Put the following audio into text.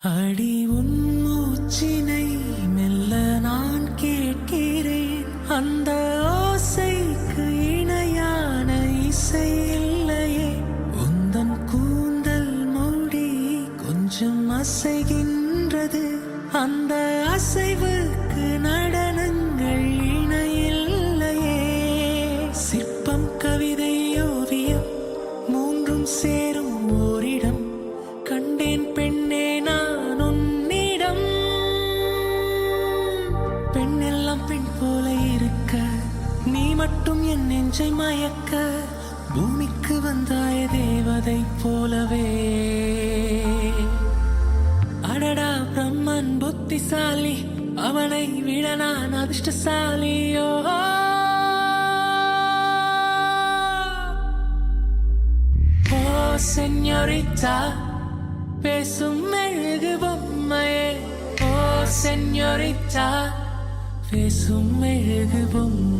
அடி உன் மூச்சினை மெல்ல நான் கேட்கிறேன். அந்த ஓசைக்கு இணையான இசை இல்லையே. உந்தன் கூந்தல் மூடி கொஞ்சம் அசைகின்றது. அந்த அசைவுக்கு நடனங்கள் இணையில்லையே. சிற்பம், கவிதை, ஓவியம் மூன்றும் சேரும் ஓரிடம் கண்டேன் பெண்ணே நான் உன்னிடம். பெண்ணெல்லாம் பெண் போல இருக்க, நீ மட்டும் என் நெஞ்சை மயக்க. பூமிக்கு வந்தாய தேவதை போலவே. அடடா பிரம்மன் புத்திசாலி, அவனை விட நான் அதிர்ஷ்டசாலியோ. ஓ செஞோரிட்டா, பேசும் மெழுகு பொம்மையே. ஓ செஞோரிட்டா, பேசும் மெழுகு பொம்மை.